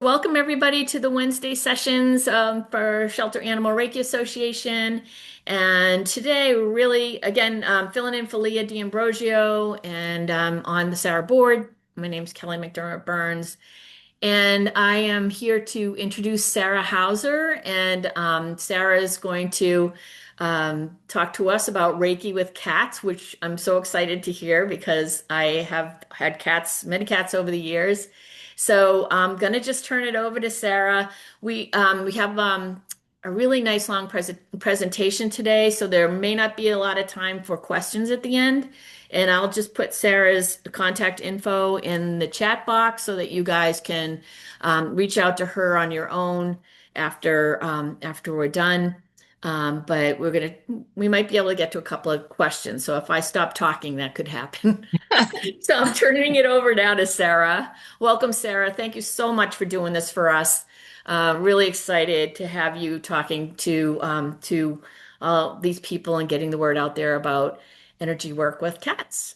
Welcome everybody to the Wednesday sessions for Shelter Animal Reiki Association. And today we're really, again, filling in for Leah D'Ambrosio and on the SARA board. My name's Kelly McDermott Burns. And I am here to introduce Sarah Hauser. And Sarah is going to talk to us about Reiki with cats, which I'm so excited to hear because I have had cats, many cats over the years. So I'm going to just turn it over to Sarah. We have a really nice long presentation today, so there may not be a lot of time for questions at the end. And I'll just put Sarah's contact info in the chat box so that you guys can reach out to her on your own after we're done. But we might be able to get to a couple of questions. So if I stop talking, that could happen. So I'm turning it over now to Sarah. Welcome, Sarah. Thank you so much for doing this for us. Really excited to have you talking to these people and getting the word out there about energy work with cats.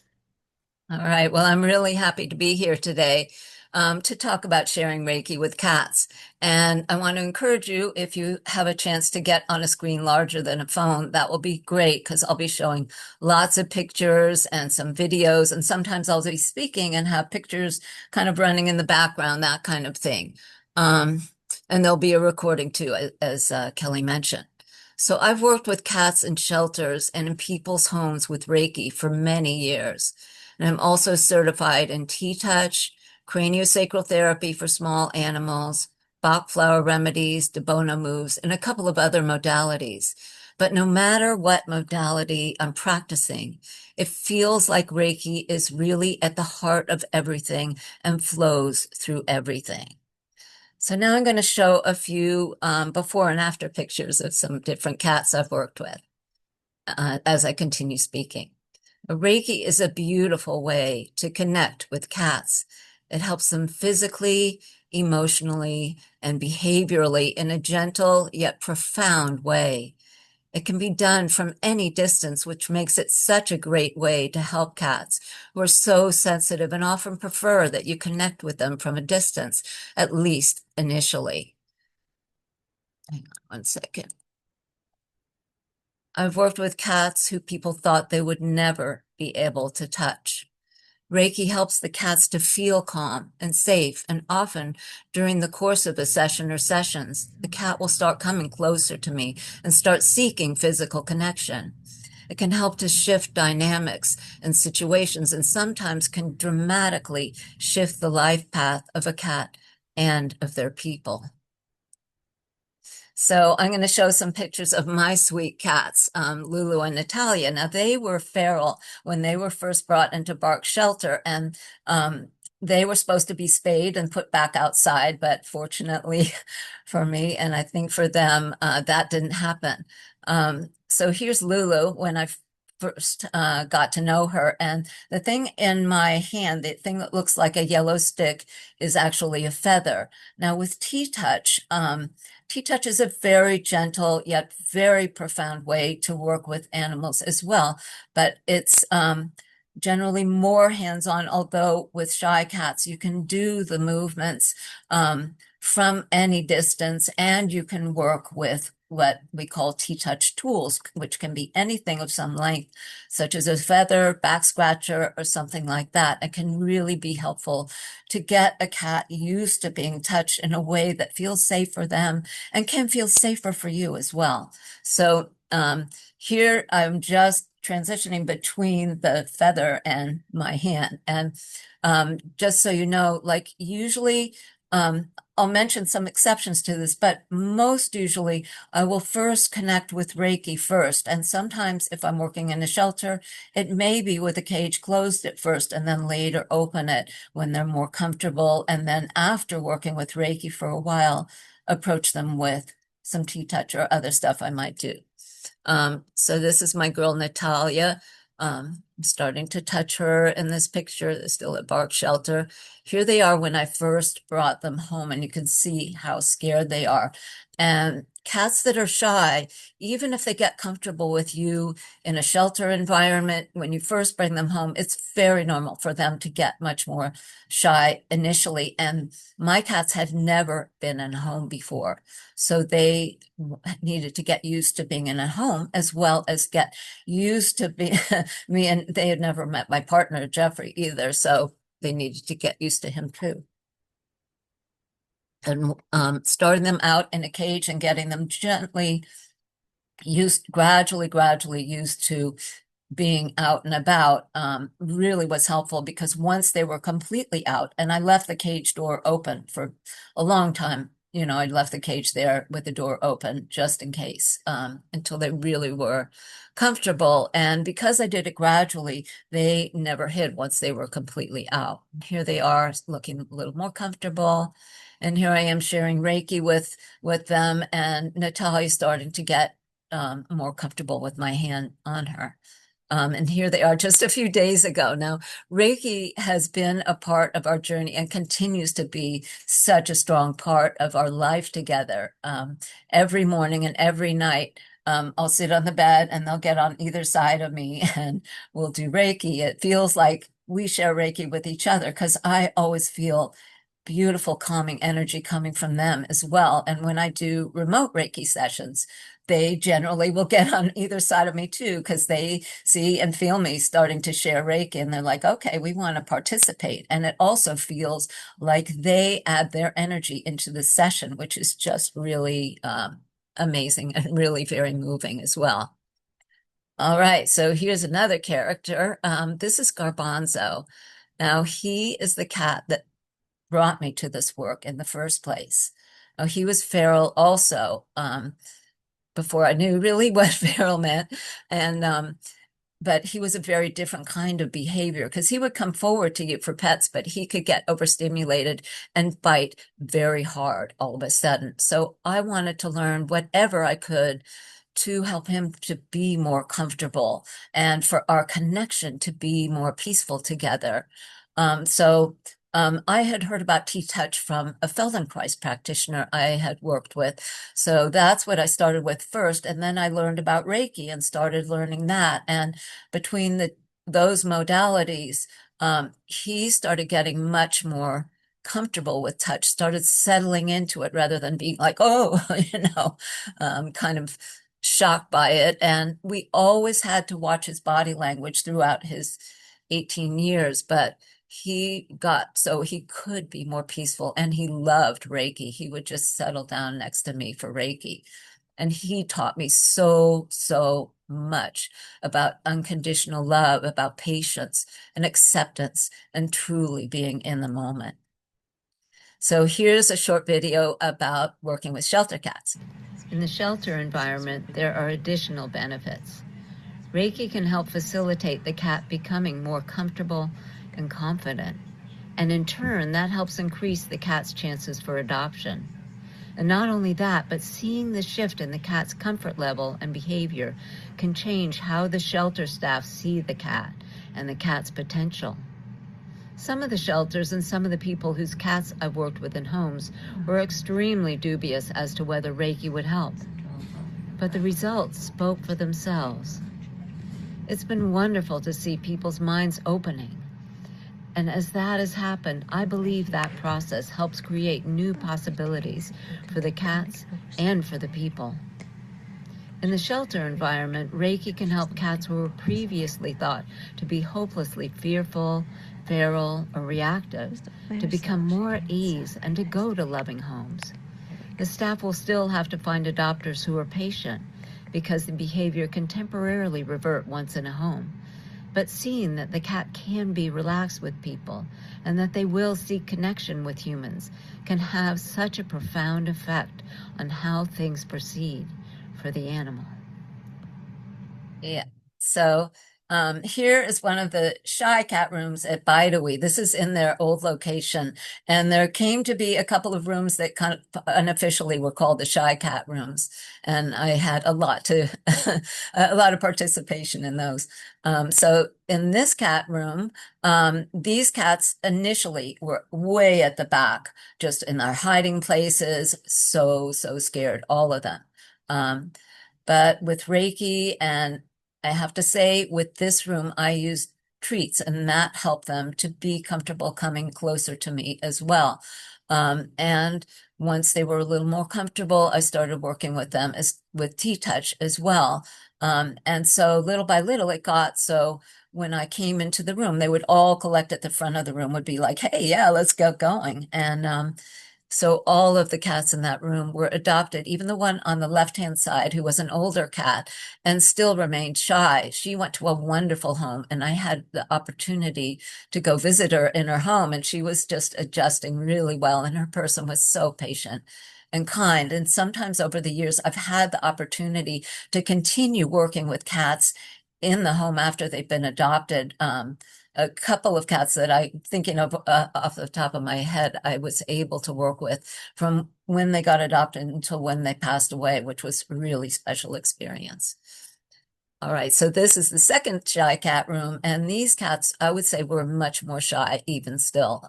All right. Well, I'm really happy to be here today to talk about sharing Reiki with cats. And I want to encourage you, if you have a chance to get on a screen larger than a phone, that will be great because I'll be showing lots of pictures and some videos. And sometimes I'll be speaking and have pictures kind of running in the background, that kind of thing. And there'll be a recording too, as Kelly mentioned. So I've worked with cats in shelters and in people's homes with Reiki for many years. And I'm also certified in T-touch, craniosacral therapy for small animals, Bach flower remedies, De Bono moves, and a couple of other modalities. But no matter what modality I'm practicing, it feels like Reiki is really at the heart of everything and flows through everything. So now I'm going to show a few before and after pictures of some different cats I've worked with as I continue speaking. Reiki is a beautiful way to connect with cats. It helps them physically, emotionally, and behaviorally in a gentle yet profound way. It can be done from any distance, which makes it such a great way to help cats who are so sensitive and often prefer that you connect with them from a distance, at least initially. Hang on one second. I've worked with cats who people thought they would never be able to touch. Reiki helps the cats to feel calm and safe, and often during the course of a session or sessions, the cat will start coming closer to me and start seeking physical connection. It can help to shift dynamics and situations, and sometimes can dramatically shift the life path of a cat and of their people. So I'm going to show some pictures of my sweet cats, Lulu and Natalia. Now, they were feral when they were first brought into Bark Shelter, and they were supposed to be spayed and put back outside, but fortunately for me, and I think for them, that didn't happen. So here's Lulu when I first got to know her. And the thing in my hand, the thing that looks like a yellow stick, is actually a feather. Now, with T-touch, T-touch is a very gentle yet very profound way to work with animals as well, but it's generally more hands-on, although with shy cats, you can do the movements from any distance, and you can work with what we call T-touch tools, which can be anything of some length, such as a feather, back scratcher, or something like that. It can really be helpful to get a cat used to being touched in a way that feels safe for them and can feel safer for you as well. So here I'm just transitioning between the feather and my hand. And just so you know, like usually, I'll mention some exceptions to this, but most usually I will first connect with Reiki first. And sometimes if I'm working in a shelter, it may be with a cage closed at first and then later open it when they're more comfortable. And then after working with Reiki for a while, approach them with some T-touch or other stuff I might do. So this is my girl, Natalia. I'm starting to touch her in this picture. They're still at Bark Shelter. Here they are when I first brought them home, and you can see how scared they are. And cats that are shy, even if they get comfortable with you in a shelter environment, when you first bring them home, it's very normal for them to get much more shy initially. And my cats had never been in a home before, so they needed to get used to being in a home as well as get used to be me, and they had never met my partner Jeffrey either, so they needed to get used to him too. And starting them out in a cage and getting them gently gradually used to being out and about really was helpful, because once they were completely out, and I left the cage door open for a long time, I left the cage there with the door open just in case, until they really were comfortable. And because I did it gradually, they never hid once they were completely out. Here they are looking a little more comfortable. And here I am sharing Reiki with them, and Natalia's starting to get more comfortable with my hand on her. And here they are just a few days ago. Now, Reiki has been a part of our journey and continues to be such a strong part of our life together. Every morning and every night, I'll sit on the bed and they'll get on either side of me and we'll do Reiki. It feels like we share Reiki with each other, because I always feel beautiful, calming energy coming from them as well. And when I do remote Reiki sessions, they generally will get on either side of me too, because they see and feel me starting to share Reiki, and they're like, okay, we want to participate. And it also feels like they add their energy into the session, which is just really amazing and really very moving as well. All right, so here's another character. This is Garbanzo. Now, he is the cat that brought me to this work in the first place. Now, he was feral also, before I knew really what feral meant. And but he was a very different kind of behavior, because he would come forward to you for pets, but he could get overstimulated and bite very hard all of a sudden. So I wanted to learn whatever I could to help him to be more comfortable and for our connection to be more peaceful together. I had heard about T-Touch from a Feldenkrais practitioner I had worked with. So that's what I started with first. And then I learned about Reiki and started learning that. And between those modalities, he started getting much more comfortable with touch, started settling into it rather than being like, oh, kind of shocked by it. And we always had to watch his body language throughout his 18 years, but he got so he could be more peaceful, and he loved Reiki. He would just settle down next to me for Reiki. And he taught me so much about unconditional love, about patience and acceptance, and truly being in the moment. So here's a short video about working with shelter cats. In the shelter environment, there are additional benefits. Reiki can help facilitate the cat becoming more comfortable and confident, and in turn, that helps increase the cat's chances for adoption. And not only that, but seeing the shift in the cat's comfort level and behavior can change how the shelter staff see the cat and the cat's potential. Some of the shelters and some of the people whose cats I've worked with in homes were extremely dubious as to whether Reiki would help. But the results spoke for themselves. It's been wonderful to see people's minds opening. And as that has happened, I believe that process helps create new possibilities for the cats and for the people. In the shelter environment, Reiki can help cats who were previously thought to be hopelessly fearful, feral, or reactive to become more at ease and to go to loving homes. The staff will still have to find adopters who are patient, because the behavior can temporarily revert once in a home. But seeing that the cat can be relaxed with people and that they will seek connection with humans can have such a profound effect on how things proceed for the animal. Yeah. So Here is one of the shy cat rooms at Bidewee. This is in their old location. And there came to be a couple of rooms that kind of unofficially were called the shy cat rooms. And I had a lot to, a lot of participation in those. So in this cat room, these cats initially were way at the back, just in their hiding places, so scared, all of them. But with Reiki, and I have to say, with this room, I used treats, and that helped them to be comfortable coming closer to me as well. And once they were a little more comfortable, I started working with them as with T-touch as well. And so little by little, it got so when I came into the room, they would all collect at the front of the room, would be like, "Hey, yeah, let's get going." And so all of the cats in that room were adopted, even the one on the left-hand side, who was an older cat and still remained shy. She went to a wonderful home, and I had the opportunity to go visit her in her home, and she was just adjusting really well, and her person was so patient and kind. And sometimes over the years, I've had the opportunity to continue working with cats in the home after they've been adopted. A couple of cats that I'm thinking of off the top of my head, I was able to work with from when they got adopted until when they passed away, which was a really special experience. All right, so this is the second shy cat room, and these cats, I would say, were much more shy even still.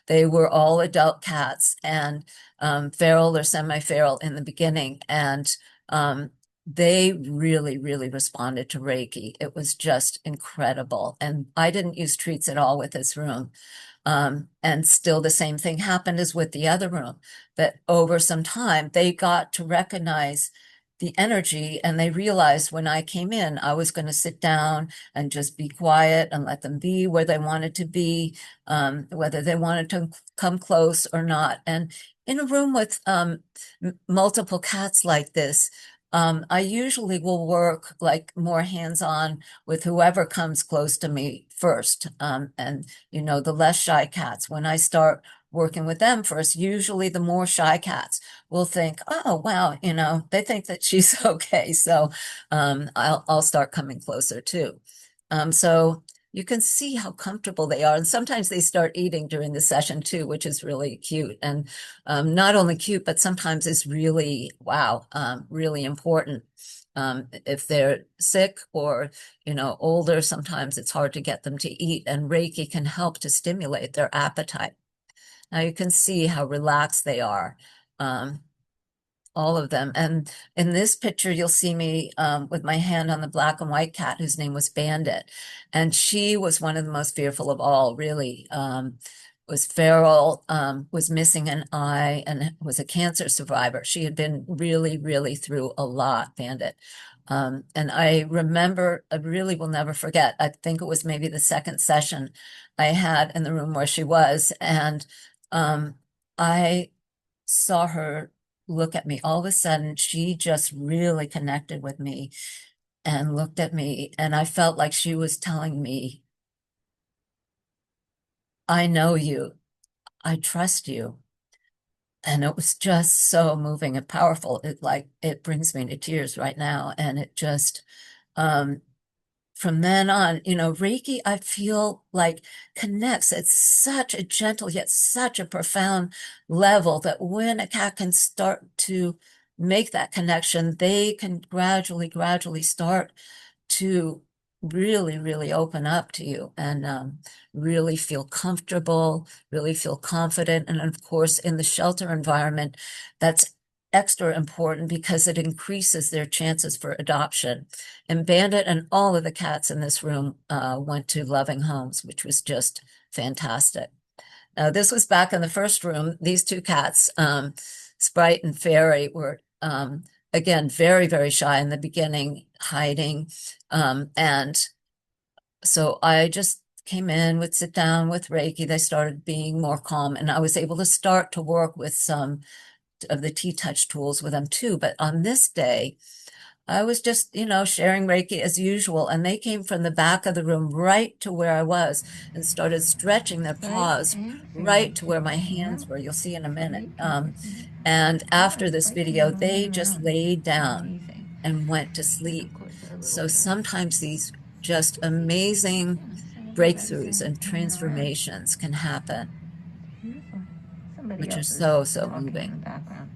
They were all adult cats and feral or semi-feral in the beginning, and they really, really responded to Reiki. It was just incredible. And I didn't use treats at all with this room. And still the same thing happened as with the other room. But over some time, they got to recognize the energy, and they realized when I came in, I was going to sit down and just be quiet and let them be where they wanted to be, whether they wanted to come close or not. And in a room with multiple cats like this, I usually will work like more hands-on with whoever comes close to me first. And, you know, the less shy cats, when I start working with them first, usually the more shy cats will think, oh, wow, you know, they think that she's okay. So I'll start coming closer too. So you can see how comfortable they are. And sometimes they start eating during the session too, which is really cute. And not only cute, but sometimes it's really, wow, really important. If they're sick or, you know, older, sometimes it's hard to get them to eat, and Reiki can help to stimulate their appetite. Now you can see how relaxed they are. All of them. And in this picture, you'll see me with my hand on the black and white cat whose name was Bandit. And she was one of the most fearful of all, really. Was feral, was missing an eye, and was a cancer survivor. She had been really, really through a lot, Bandit. And I remember, I really will never forget, I think it was maybe the second session I had in the room where she was. And I saw her look at me. All of a sudden, she just really connected with me and looked at me. And I felt like she was telling me, I know you, I trust you. And it was just so moving and powerful. It brings me to tears right now. And it just, from then on, you know, Reiki, I feel like connects at such a gentle yet such a profound level that when a cat can start to make that connection, they can gradually start to really, really open up to you and really feel comfortable, really feel confident. And of course, in the shelter environment, that's extra important because it increases their chances for adoption. And Bandit and all of the cats in this room went to loving homes, which was just fantastic. This was back in the first room. These two cats, Sprite and Fairy, were again very, very shy in the beginning, hiding. And so I just came in, would sit down with Reiki. They started being more calm, and I was able to start to work with some of the T-touch tools with them too. But on this day, I was just, you know, sharing Reiki as usual, and they came from the back of the room right to where I was and started stretching their paws right to where my hands were. You'll see in a minute. And after this video, they just laid down and went to sleep. So sometimes these just amazing breakthroughs and transformations can happen, Somebody which are else so, is so talking in moving. the background.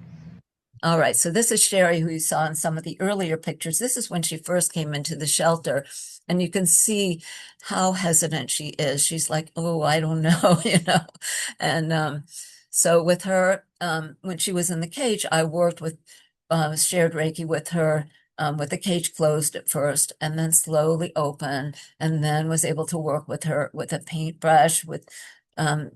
All right, so this is Sherry, who you saw in some of the earlier pictures. This is when she first came into the shelter, and you can see how hesitant she is. She's like, "Oh, I don't know," you know. And so with her, when she was in the cage, I worked with, shared Reiki with her, with the cage closed at first, and then slowly open, and then was able to work with her with a paintbrush, with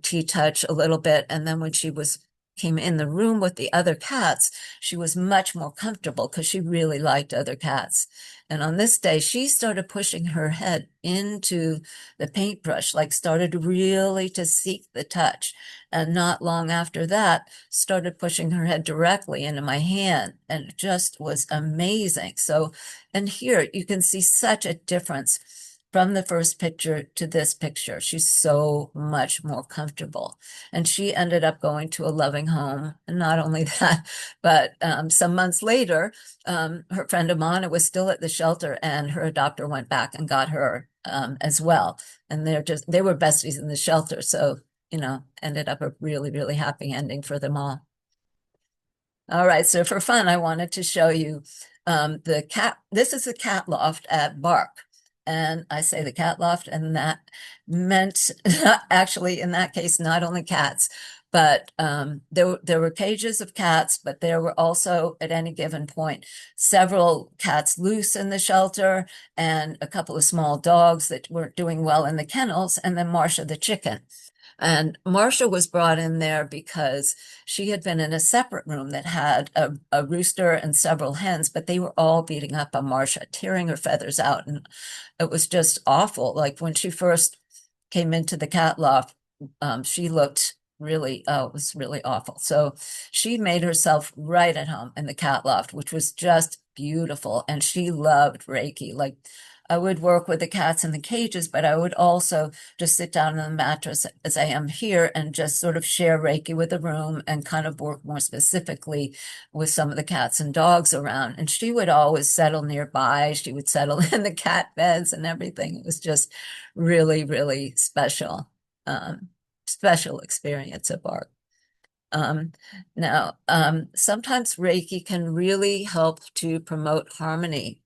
T-touch a little bit, and then when she was came in the room with the other cats, she was much more comfortable because she really liked other cats. And on this day, she started pushing her head into the paintbrush, like started really to seek the touch. And not long after that, started pushing her head directly into my hand. And it just was amazing. So, and here you can see such a difference from the first picture to this picture. She's so much more comfortable. And she ended up going to a loving home. And not only that, but some months later, her friend Amana was still at the shelter, and her adopter went back and got her as well. And they were besties in the shelter. So, ended up a really, really happy ending for them all. All right, so for fun, I wanted to show you the cat. This is the cat loft at Bark. And I say the cat loft, and that meant actually in that case, not only cats, but there were cages of cats, but there were also at any given point several cats loose in the shelter and a couple of small dogs that weren't doing well in the kennels, and then Marcia the chicken. And Marcia was brought in there because she had been in a separate room that had a rooster and several hens, but they were all beating up on Marcia, tearing her feathers out. And it was just awful. Like when she first came into the cat loft, she looked really, it was really awful. So she made herself right at home in the cat loft, which was just beautiful. And she loved Reiki. Like I would work with the cats in the cages, but I would also just sit down on the mattress as I am here and just sort of share Reiki with the room and kind of work more specifically with some of the cats and dogs around. And she would always settle nearby. She would settle in the cat beds and everything. It was just really, really special, special experience at Bark. Now, sometimes Reiki can really help to promote harmony.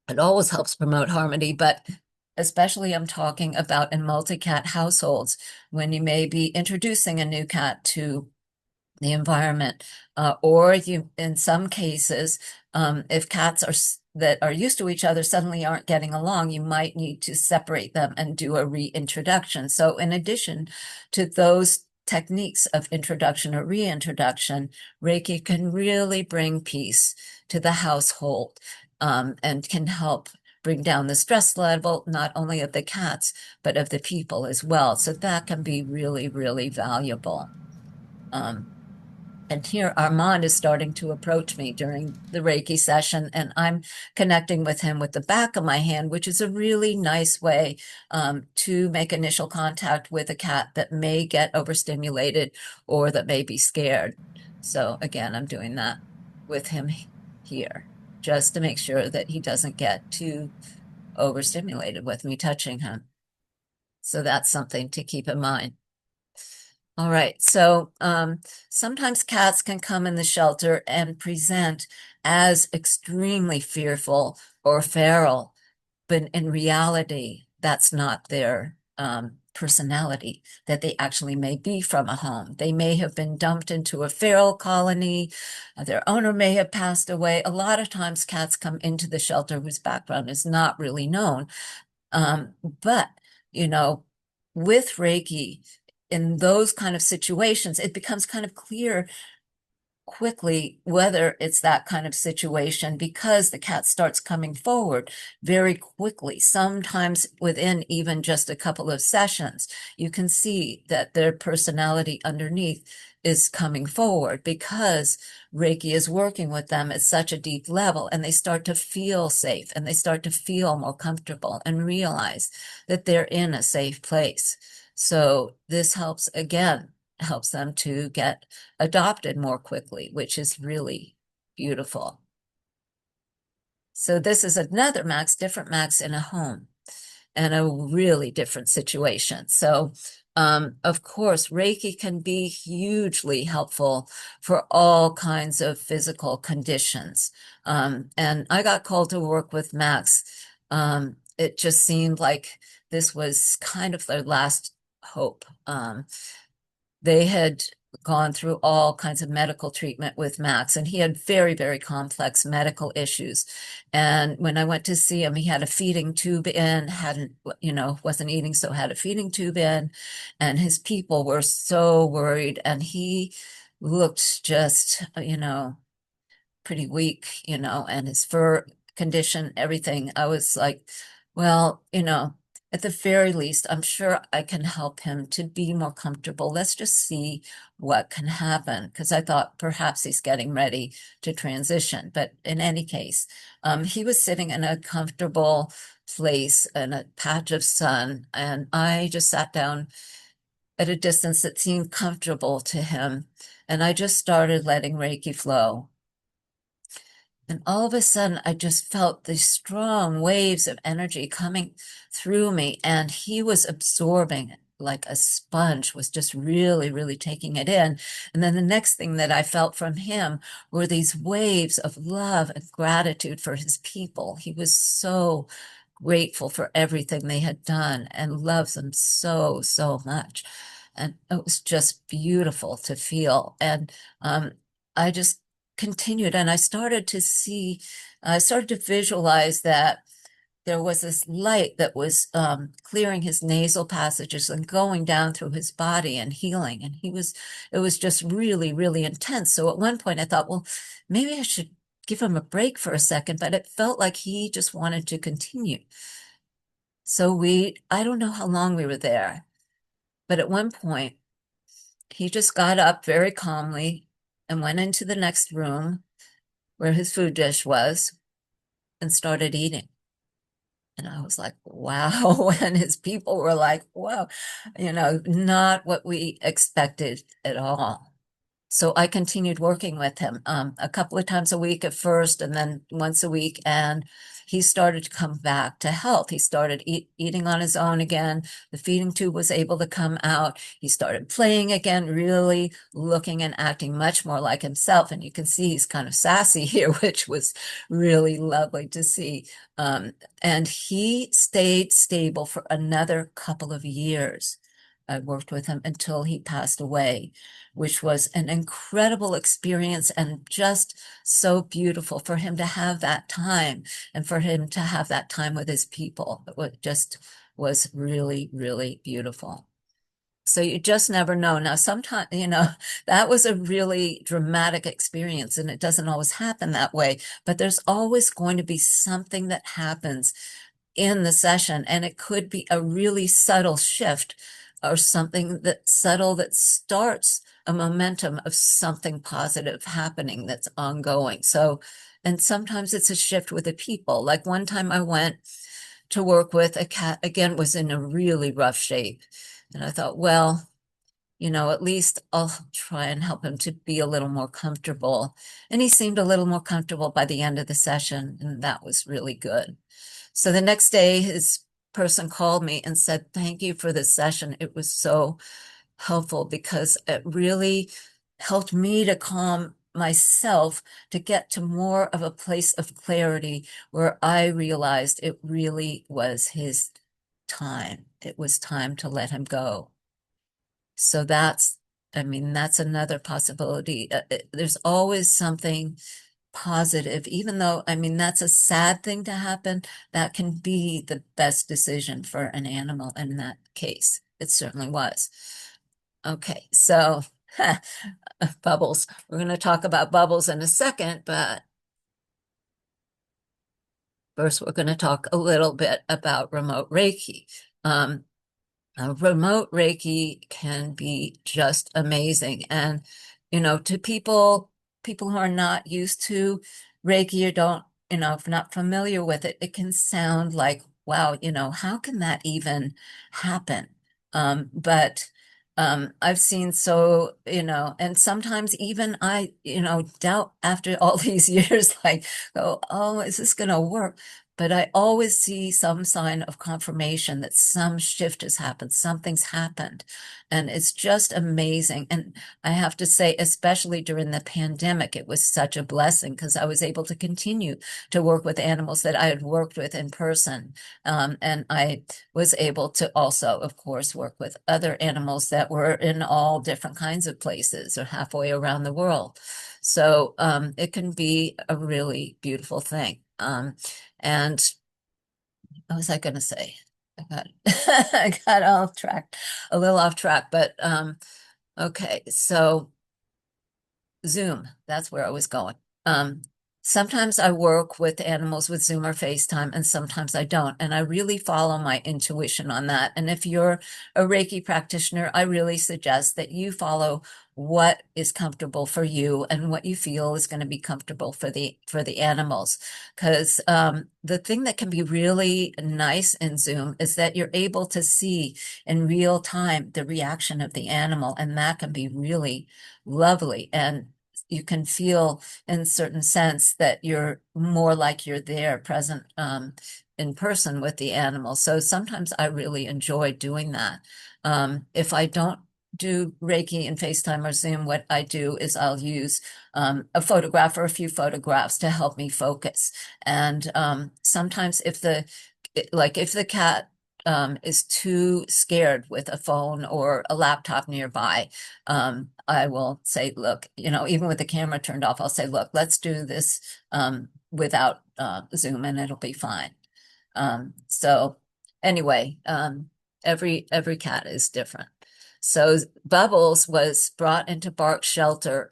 It always helps promote harmony, but especially I'm talking about in multi-cat households when you may be introducing a new cat to the environment, or you, in some cases, if cats that are used to each other suddenly aren't getting along, you might need to separate them and do a reintroduction. So in addition to those techniques of introduction or reintroduction, Reiki can really bring peace to the household, and can help bring down the stress level, not only of the cats, but of the people as well. So that can be really, really valuable. And here Armand is starting to approach me during the Reiki session, and I'm connecting with him with the back of my hand, which is a really nice way to make initial contact with a cat that may get overstimulated or that may be scared. So again, I'm doing that with him here, just to make sure that he doesn't get too overstimulated with me touching him. So that's something to keep in mind. All right, so sometimes cats can come in the shelter and present as extremely fearful or feral, but in reality, that's not their personality, that they actually may be from a home. They may have been dumped into a feral colony, their owner may have passed away. A lot of times cats come into the shelter whose background is not really known. But, you know, with Reiki, in those kind of situations, it becomes kind of clear quickly whether it's that kind of situation because the cat starts coming forward very quickly, sometimes within even just a couple of sessions. You can see that their personality underneath is coming forward because Reiki is working with them at such a deep level, and they start to feel safe and they start to feel more comfortable and realize that they're in a safe place. So this helps them to get adopted more quickly, which is really beautiful. So this is another Max, different Max in a home and a really different situation. So, of course, Reiki can be hugely helpful for all kinds of physical conditions. And I got called to work with Max. It just seemed like this was kind of their last hope. They had gone through all kinds of medical treatment with Max, and he had very, very complex medical issues. And when I went to see him, he had a feeding tube in, hadn't, wasn't eating, so had a feeding tube in. And his people were so worried, and he looked just, pretty weak, and his fur condition, everything. I was like, well, at the very least, I'm sure I can help him to be more comfortable. Let's just see what can happen. Because I thought perhaps he's getting ready to transition. But in any case, he was sitting in a comfortable place in a patch of sun. And I just sat down at a distance that seemed comfortable to him. And I just started letting Reiki flow. And all of a sudden, I just felt these strong waves of energy coming through me, and he was absorbing it like a sponge, was just really, really taking it in. And then the next thing that I felt from him were these waves of love and gratitude for his people. He was so grateful for everything they had done and loves them so, so much. And it was just beautiful to feel. And I just continued, and I started to visualize that there was this light that was clearing his nasal passages and going down through his body and healing. And it was just really, really intense. So at one point I thought, well, maybe I should give him a break for a second, but it felt like he just wanted to continue. So I don't know how long we were there, but at one point he just got up very calmly and went into the next room where his food dish was and started eating. And I was like, wow. And his people were like, wow, not what we expected at all. So I continued working with him a couple of times a week at first, and then once a week. And he started to come back to health. He started eating on his own again. The feeding tube was able to come out. He started playing again, really looking and acting much more like himself. And you can see he's kind of sassy here, which was really lovely to see. And he stayed stable for another couple of years. I worked with him until he passed away, which was an incredible experience and just so beautiful for him to have that time and for him to have that time with his people. It just was really, really beautiful. So you just never know. Now, sometimes, that was a really dramatic experience, and it doesn't always happen that way, but there's always going to be something that happens in the session, and it could be a really subtle shift or something that subtle that starts a momentum of something positive happening that's ongoing. So, and sometimes it's a shift with the people. Like one time I went to work with a cat, again, was in a really rough shape. And I thought, well, at least I'll try and help him to be a little more comfortable. And he seemed a little more comfortable by the end of the session, and that was really good. So the next day, his person called me and said, thank you for this session. It was so helpful because it really helped me to calm myself, to get to more of a place of clarity where I realized it really was his time. It was time to let him go. So that's another possibility. There's always something positive, even though, that's a sad thing to happen. That can be the best decision for an animal in that case. It certainly was. Okay, so bubbles. We're going to talk about bubbles in a second, but first we're going to talk a little bit about remote Reiki. Remote Reiki can be just amazing. And, to people who are not used to Reiki or don't, if not familiar with it, it can sound like, wow, how can that even happen? But I've seen so, and sometimes even I, doubt after all these years, like, oh, is this going to work? But I always see some sign of confirmation that some shift has happened, something's happened. And it's just amazing. And I have to say, especially during the pandemic, it was such a blessing because I was able to continue to work with animals that I had worked with in person. And I was able to also, of course, work with other animals that were in all different kinds of places or halfway around the world. So it can be a really beautiful thing. And what was I going to say? I got I got off track, a little off track, but okay. So Zoom, that's where I was going. Sometimes I work with animals with Zoom or FaceTime, and sometimes I don't. And I really follow my intuition on that. And if you're a Reiki practitioner, I really suggest that you follow what is comfortable for you and what you feel is going to be comfortable for the animals. Because the thing that can be really nice in Zoom is that you're able to see in real time the reaction of the animal, and that can be really lovely. And you can feel in certain sense that you're more like you're there present in person with the animal. So sometimes I really enjoy doing that. If I don't do Reiki and FaceTime or Zoom, what I do is I'll use a photograph or a few photographs to help me focus. And sometimes if the cat is too scared with a phone or a laptop nearby, I will say, look, even with the camera turned off, I'll say, look, let's do this without Zoom and it'll be fine. So anyway, every cat is different. So Bubbles was brought into Bark's shelter.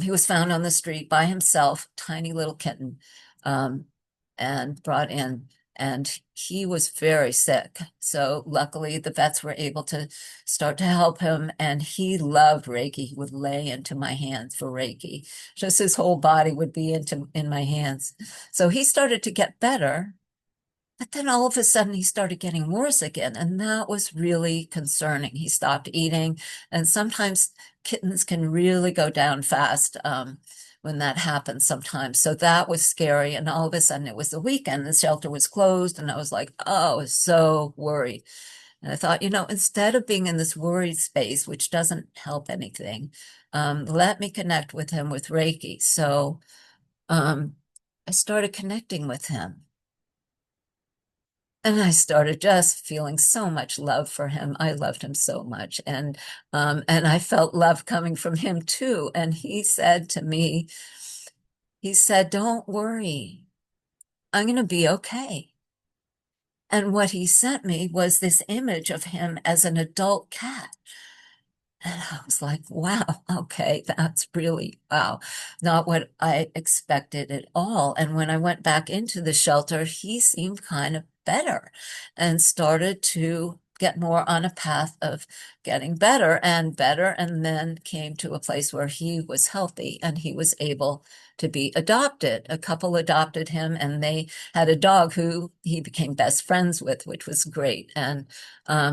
He was found on the street by himself, tiny little kitten, and brought in. And he was very sick. So luckily the vets were able to start to help him. And he loved Reiki. He would lay into my hands for Reiki. Just his whole body would be in my hands. So he started to get better. But then all of a sudden he started getting worse again. And that was really concerning. He stopped eating. And sometimes kittens can really go down fast when that happens sometimes. So that was scary. And all of a sudden it was the weekend, the shelter was closed. And I was like, oh, I was so worried. And I thought, instead of being in this worried space, which doesn't help anything, let me connect with him with Reiki. So I started connecting with him. And I started just feeling so much love for him. I loved him so much. And I felt love coming from him too. And he said to me, don't worry, I'm going to be okay. And what he sent me was this image of him as an adult cat. And I was like, wow, okay, that's really, wow, not what I expected at all. And when I went back into the shelter, he seemed kind of better and started to get more on a path of getting better, and then came to a place where he was healthy and he was able to be adopted. A couple adopted him, and they had a dog who he became best friends with, which was great. And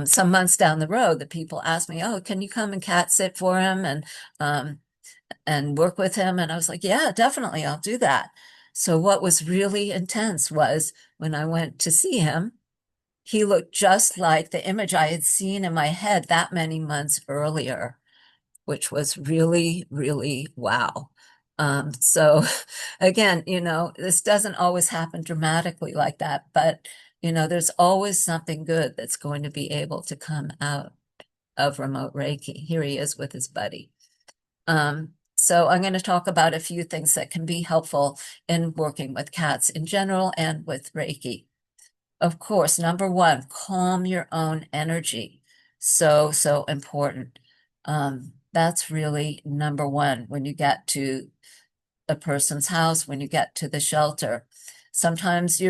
some months down the road, the people asked me, oh, can you come and cat sit for him and work with him? And I was like, yeah, definitely, I'll do that. So what was really intense was when I went to see him, he looked just like the image I had seen in my head that many months earlier, which was really, really wow. So again, this doesn't always happen dramatically like that, but there's always something good that's going to be able to come out of remote Reiki. Here he is with his buddy. So I'm going to talk about a few things that can be helpful in working with cats in general and with Reiki. Of course, number one, calm your own energy. So, so important. That's really number one when you get to a person's house, when you get to the shelter. Sometimes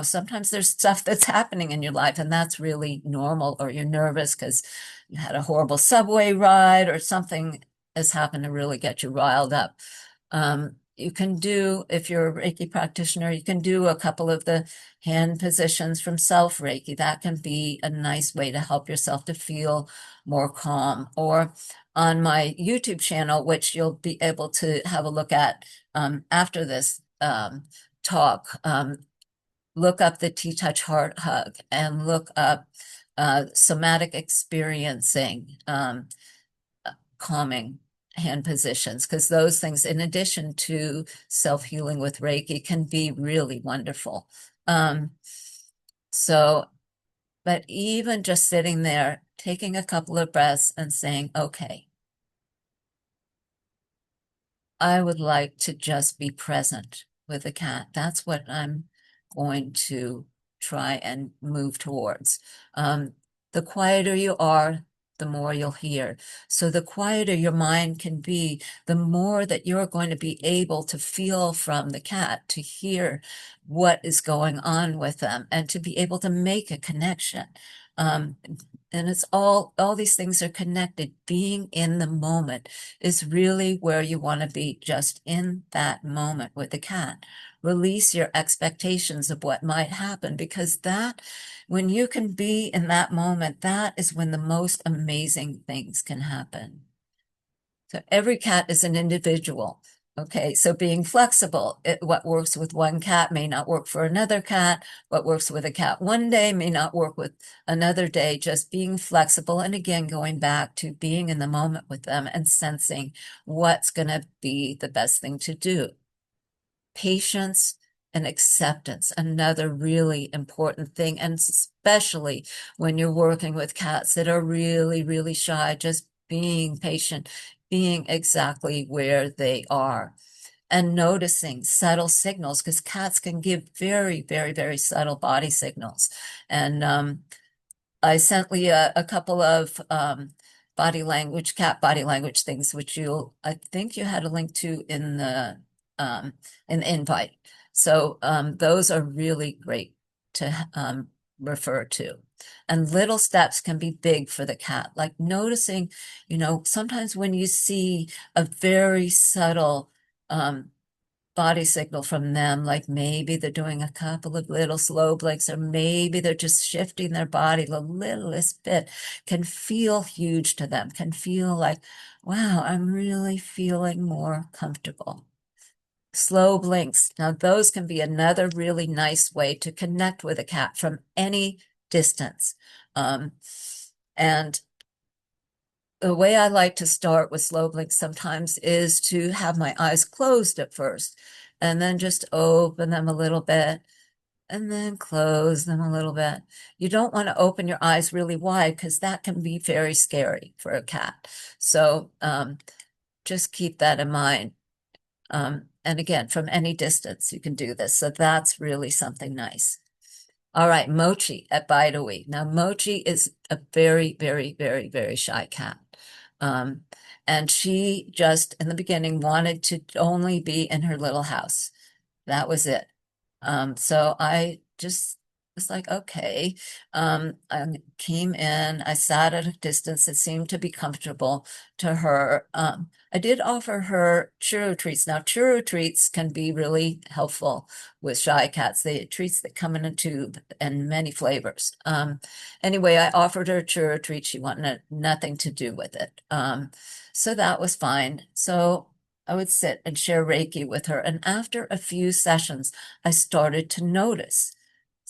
sometimes there's stuff that's happening in your life, and that's really normal, or you're nervous because you had a horrible subway ride or something has happened to really get you riled up. you can do, if you're a Reiki practitioner, you can do a couple of the hand positions from self Reiki. That can be a nice way to help yourself to feel more calm. Or on my YouTube channel, which you'll be able to have a look at after this talk, look up the T-Touch Heart Hug and look up somatic experiencing, calming hand positions, because those things, in addition to self-healing with Reiki, can be really wonderful. But even just sitting there, taking a couple of breaths and saying, okay, I would like to just be present with the cat. That's what I'm going to try and move towards. The quieter you are, the more you'll hear. So the quieter your mind can be, the more that you're going to be able to feel from the cat, to hear what is going on with them, and to be able to make a connection. And it's all these things are connected. Being in the moment is really where you want to be, just in that moment with the cat. Release your expectations of what might happen, because that, when you can be in that moment, that is when the most amazing things can happen. So every cat is an individual. Okay, so being flexible, what works with one cat may not work for another cat. What works with a cat one day may not work with another day. Just being flexible, and again, going back to being in the moment with them and sensing what's going to be the best thing to do. Patience and acceptance, another really important thing, and especially when you're working with cats that are really, really shy, just being patient, being exactly where they are, and noticing subtle signals, because cats can give very, very, very subtle body signals. And I sent Leah a couple of body language, cat body language things, which I think you had a link to in the invite. So those are really great to refer to. And little steps can be big for the cat, like noticing, sometimes when you see a very subtle body signal from them, like maybe they're doing a couple of little slow blinks, or maybe they're just shifting their body the littlest bit, can feel huge to them, can feel like, wow, I'm really feeling more comfortable. Slow blinks. Now, those can be another really nice way to connect with a cat from any distance. And the way I like to start with slow blinks sometimes is to have my eyes closed at first, and then just open them a little bit, and then close them a little bit. You don't want to open your eyes really wide, because that can be very scary for a cat. So just keep that in mind. And again, from any distance, you can do this. So that's really something nice. All right, Mochi at Bidawee. Now, Mochi is a very, very, very, very shy cat. And she just, in the beginning, wanted to only be in her little house. That was it. So I just was like, okay. I came in, I sat at a distance that seemed to be comfortable to her. I did offer her churro treats. Now, churro treats can be really helpful with shy cats. They treats that come in a tube and many flavors. Anyway, I offered her churro treats. She wanted nothing to do with it. So that was fine. So I would sit and share Reiki with her. And after a few sessions, I started to notice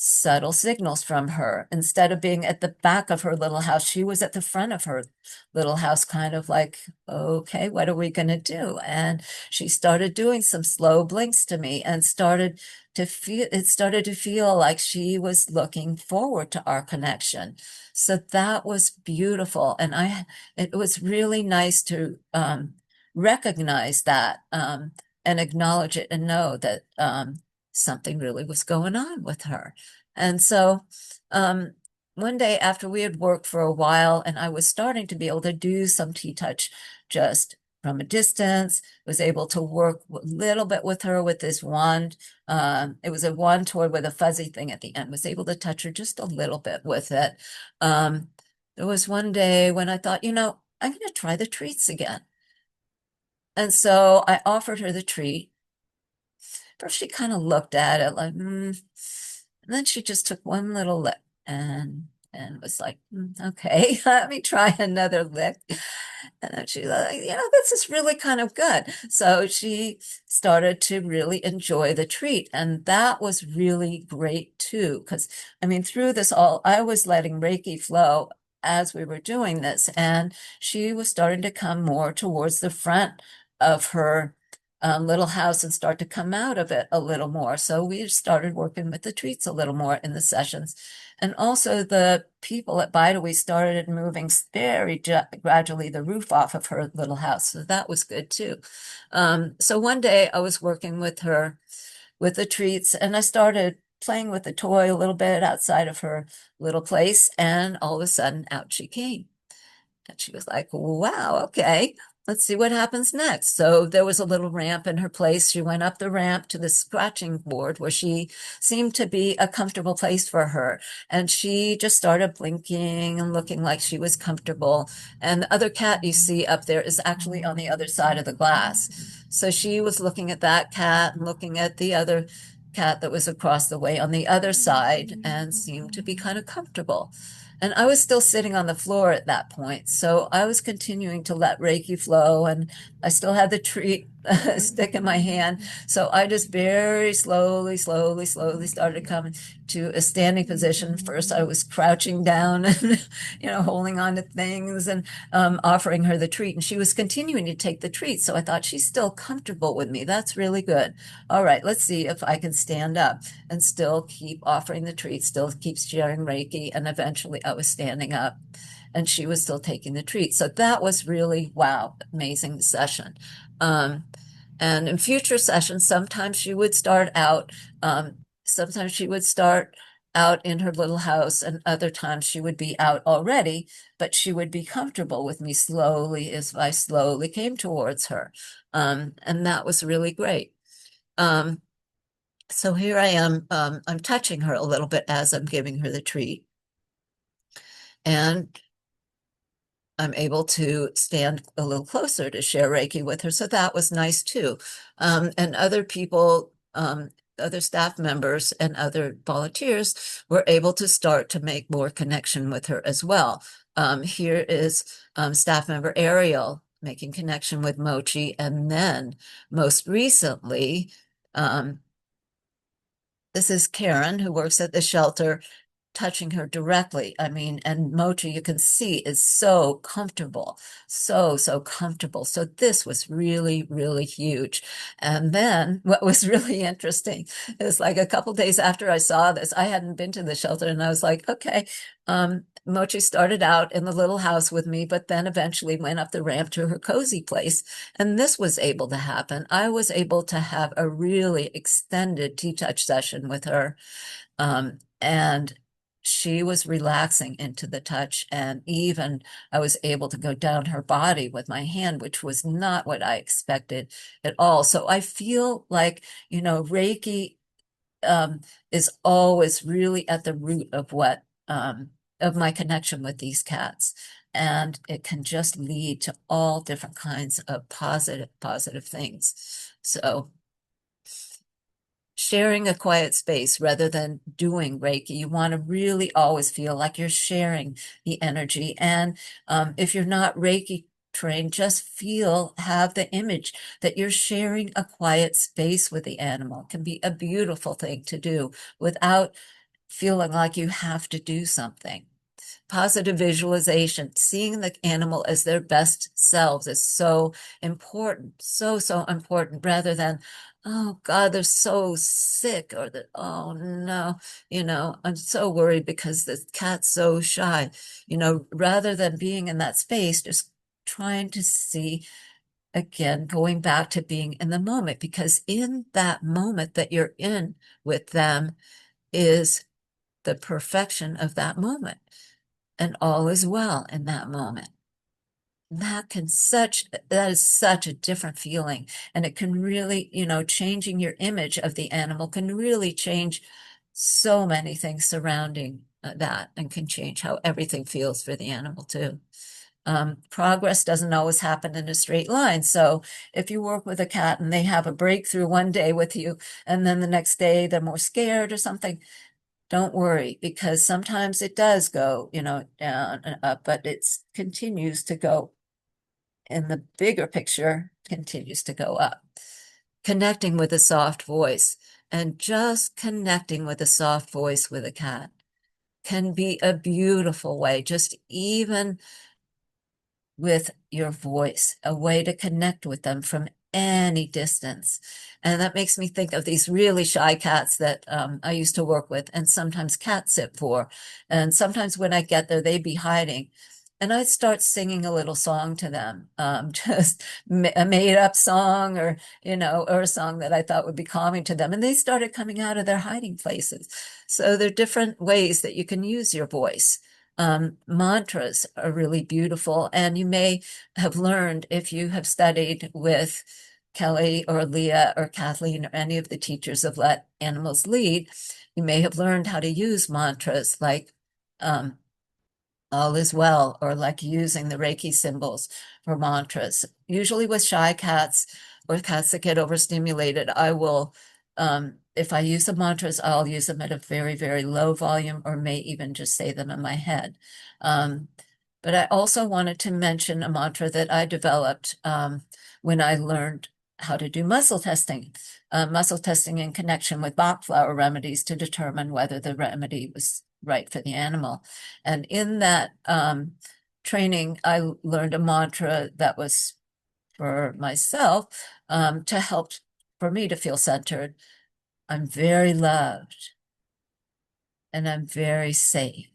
subtle signals from her. Instead of being at the back of her little house, she was at the front of her little house, kind of like, okay, what are we going to do? And she started doing some slow blinks to me, and started to feel like she was looking forward to our connection. So that was beautiful. And it was really nice to recognize that and acknowledge it, and know that something really was going on with her. And so one day, after we had worked for a while, and I was starting to be able to do some T-Touch just from a distance, was able to work a little bit with her with this wand. It was a wand toy with a fuzzy thing at the end. Was able to touch her just a little bit with it. There was one day when I thought, I'm going to try the treats again. And so I offered her the treat, first she kind of looked at it like, and then she just took one little lick and was like, okay, let me try another lick. And then she's like, this is really kind of good. So she started to really enjoy the treat. And that was really great too. Because I mean, through this all, I was letting Reiki flow as we were doing this. And she was starting to come more towards the front of her little house and start to come out of it a little more. So we started working with the treats a little more in the sessions. And also the people at Bida, we started moving very gradually the roof off of her little house. So that was good too. So one day I was working with her with the treats and I started playing with the toy a little bit outside of her little place. And all of a sudden out she came. And she was like, wow, okay, let's see what happens next. So there was a little ramp in her place. She went up the ramp to the scratching board where she seemed to be a comfortable place for her. And she just started blinking and looking like she was comfortable. And the other cat you see up there is actually on the other side of the glass. So she was looking at that cat and looking at the other cat that was across the way on the other side and seemed to be kind of comfortable. And I was still sitting on the floor at that point. So I was continuing to let Reiki flow, and I still had the treat stick in my hand. So I just very slowly started coming to a standing position. First, I was crouching down and, holding on to things and offering her the treat. And she was continuing to take the treat. So I thought, she's still comfortable with me. That's really good. All right, let's see if I can stand up and still keep offering the treat, still keep sharing Reiki. And eventually I was standing up and she was still taking the treat. So that was really, wow, amazing session. And in future sessions, sometimes she would start out, in her little house, and other times she would be out already, but she would be comfortable with me slowly as I slowly came towards her. And that was really great. So here I am, I'm touching her a little bit as I'm giving her the treat. And I'm able to stand a little closer to share Reiki with her. So that was nice too. And other people, other staff members and other volunteers were able to start to make more connection with her as well. Here is staff member Ariel making connection with Mochi. And then most recently, this is Karen, who works at the shelter, touching her directly. I mean, and Mochi, you can see, is so comfortable, so comfortable. So this was really, really huge. And then what was really interesting is, like, a couple days after I saw this, I hadn't been to the shelter, and I was like, okay, Mochi started out in the little house with me, but then eventually went up the ramp to her cozy place. And this was able to happen. I was able to have a really extended T-touch session with her. And she was relaxing into the touch. And even I was able to go down her body with my hand, which was not what I expected at all. So I feel like, Reiki is always really at the root of what, of my connection with these cats. And it can just lead to all different kinds of positive things. So sharing a quiet space rather than doing Reiki, you want to really always feel like you're sharing the energy. And if you're not Reiki trained, just have the image that you're sharing a quiet space with the animal. It can be a beautiful thing to do without feeling like you have to do something. Positive visualization, seeing the animal as their best selves, is so important, so important, rather than, oh God, they're so sick, or that, oh no, I'm so worried because the cat's so shy, rather than being in that space, just trying to see, again, going back to being in the moment, because in that moment that you're in with them is the perfection of that moment. And all is well in that moment. That is such a different feeling. And it can really, changing your image of the animal can really change so many things surrounding that, and can change how everything feels for the animal too. Progress doesn't always happen in a straight line. So if you work with a cat and they have a breakthrough one day with you, and then the next day they're more scared or something, don't worry, because sometimes it does go, down and up, but it continues to go in the bigger picture, continues to go up. Connecting with a soft voice, and just connecting with a soft voice with a cat can be a beautiful way, just even with your voice, a way to connect with them from any distance. And that makes me think of these really shy cats that I used to work with and sometimes cat sit for. And sometimes when I get there, they'd be hiding. And I'd start singing a little song to them, just a made up song or a song that I thought would be calming to them. And they started coming out of their hiding places. So there are different ways that you can use your voice. Mantras are really beautiful, and you may have learned, if you have studied with Kelly or Leah or Kathleen or any of the teachers of Let Animals Lead, you may have learned how to use mantras like all is well, or like using the Reiki symbols for mantras. Usually with shy cats or cats that get overstimulated, I will, if I use the mantras, I'll use them at a very, very low volume, or may even just say them in my head. But I also wanted to mention a mantra that I developed when I learned how to do muscle testing in connection with Bach flower remedies to determine whether the remedy was right for the animal. And in that training, I learned a mantra that was for myself to help for me to feel centered. I'm very loved and I'm very safe.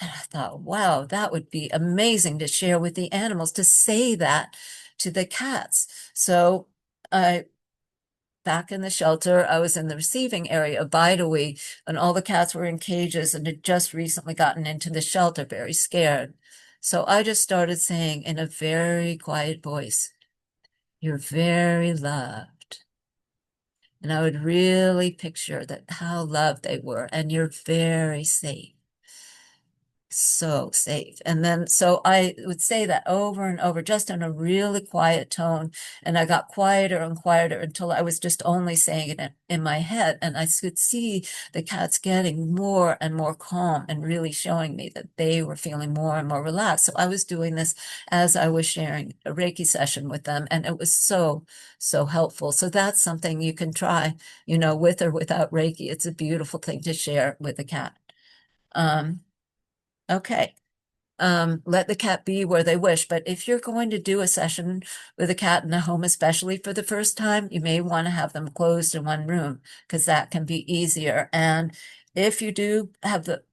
And I thought, wow, that would be amazing to share with the animals, to say that to the cats. So back in the shelter, I was in the receiving area of Bidawee, and all the cats were in cages and had just recently gotten into the shelter, very scared. So I just started saying in a very quiet voice, "You're very loved." And I would really picture that how loved they were, and you're very safe. So safe. And then, so I would say that over and over, just in a really quiet tone. And I got quieter and quieter until I was just only saying it in my head. And I could see the cats getting more and more calm and really showing me that they were feeling more and more relaxed. So I was doing this as I was sharing a Reiki session with them. And it was so, so helpful. So that's something you can try, with or without Reiki. It's a beautiful thing to share with a cat. Okay. Let the cat be where they wish. But if you're going to do a session with a cat in a home, especially for the first time, you may want to have them closed in one room because that can be easier. And if you do have the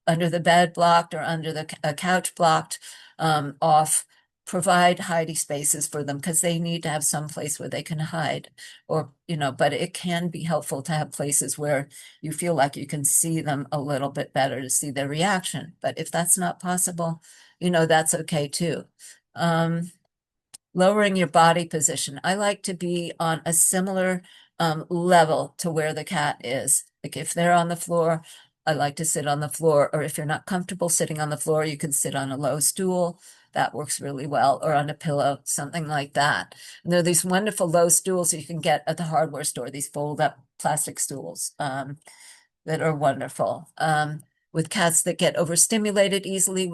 under the bed blocked or under the couch blocked off, provide hidey spaces for them because they need to have some place where they can hide, or but it can be helpful to have places where you feel like you can see them a little bit better to see their reaction. But if that's not possible, that's okay too. Lowering your body position. I like to be on a similar level to where the cat is. Like if they're on the floor, I like to sit on the floor, or if you're not comfortable sitting on the floor, you can sit on a low stool. That works really well, or on a pillow, something like that. And there are these wonderful low stools you can get at the hardware store, these fold up plastic stools that are wonderful. With cats that get overstimulated easily,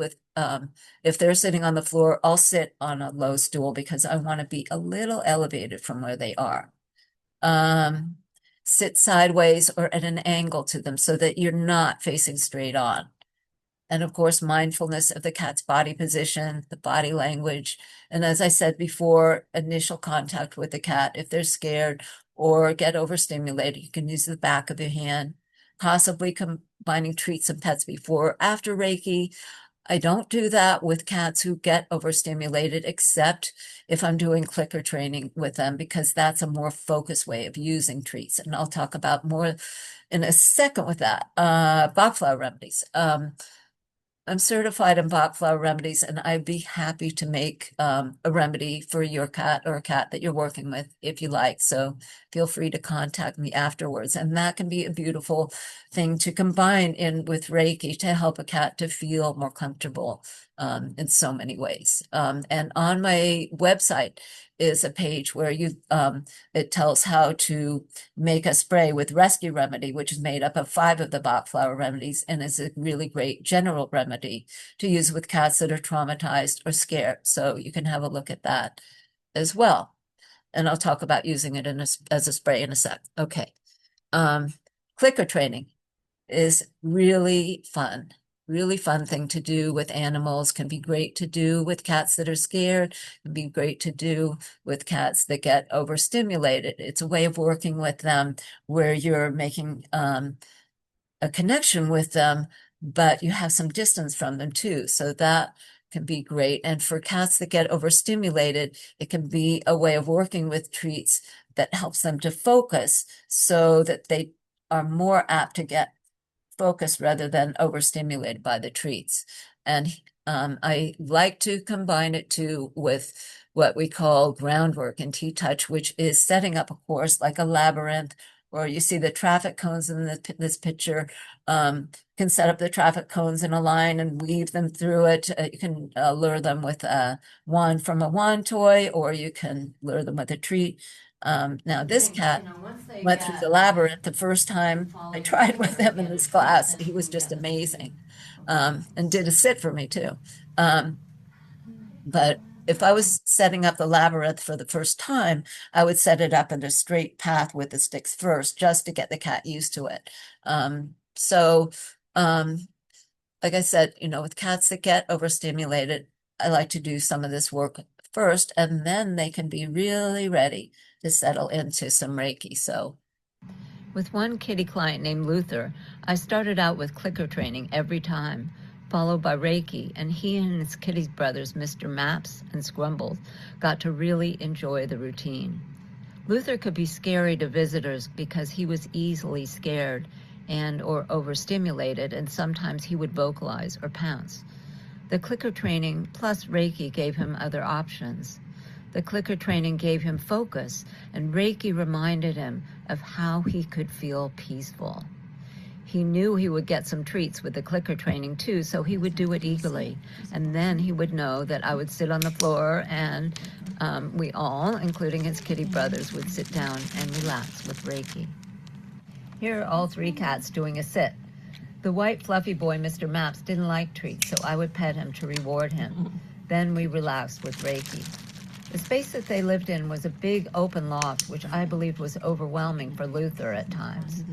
if they're sitting on the floor, I'll sit on a low stool because I want to be a little elevated from where they are. Sit sideways or at an angle to them so that you're not facing straight on. And of course, mindfulness of the cat's body position, the body language. And as I said before, initial contact with the cat. If they're scared or get overstimulated, you can use the back of your hand, possibly combining treats and pets before or after Reiki. I don't do that with cats who get overstimulated, except if I'm doing clicker training with them, because that's a more focused way of using treats. And I'll talk about more in a second with that. Bach flower remedies. I'm certified in Bach flower remedies, and I'd be happy to make a remedy for your cat or a cat that you're working with if you like. So feel free to contact me afterwards. And that can be a beautiful thing to combine in with Reiki to help a cat to feel more comfortable in so many ways. And on my website is a page where it tells how to make a spray with Rescue Remedy, which is made up of 5 of the Bach flower remedies and is a really great general remedy to use with cats that are traumatized or scared. So you can have a look at that as well. And I'll talk about using it as a spray in a sec. Okay. Clicker training is really fun thing to do with animals, can be great to do with cats that are scared, can be great to do with cats that get overstimulated. It's a way of working with them where you're making a connection with them, but you have some distance from them too. So that can be great. And for cats that get overstimulated, it can be a way of working with treats that helps them to focus so that they are more apt to get focused rather than overstimulated by the treats. And I like to combine it too with what we call groundwork in T-Touch, which is setting up a course like a labyrinth, or you see the traffic cones in this picture. Can set up the traffic cones in a line and weave them through it. You can lure them with a wand from a wand toy, or you can lure them with a treat. Now this cat went through the labyrinth the first time I tried with him in this class. He was just amazing, and did a sit for me too. But if I was setting up the labyrinth for the first time, I would set it up in a straight path with the sticks first, just to get the cat used to it. Like I said, with cats that get overstimulated, I like to do some of this work first, and then they can be really ready to settle into some Reiki. So with one kitty client named Luther, I started out with clicker training every time, followed by Reiki, and he and his kitty brothers, Mr. Maps and Scrumbles, got to really enjoy the routine. Luther could be scary to visitors because he was easily scared or overstimulated, and sometimes he would vocalize or pounce. The clicker training plus Reiki gave him other options. The clicker training gave him focus, and Reiki reminded him of how he could feel peaceful. He knew he would get some treats with the clicker training too, so he would do it eagerly. And then he would know that I would sit on the floor and we all, including his kitty brothers, would sit down and relax with Reiki. Here are all 3 cats doing a sit. The white fluffy boy, Mr. Maps, didn't like treats, so I would pet him to reward him. Then we relaxed with Reiki. The space that they lived in was a big open loft, which I believed was overwhelming for Luther at times.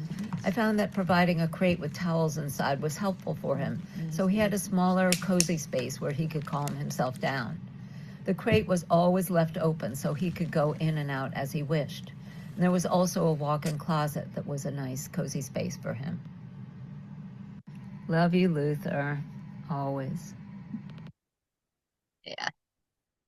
I found that providing a crate with towels inside was helpful for him, so he had a smaller, cozy space where he could calm himself down. The crate was always left open so he could go in and out as he wished. And there was also a walk-in closet that was a nice, cozy space for him. Love you, Luther, always. Yeah.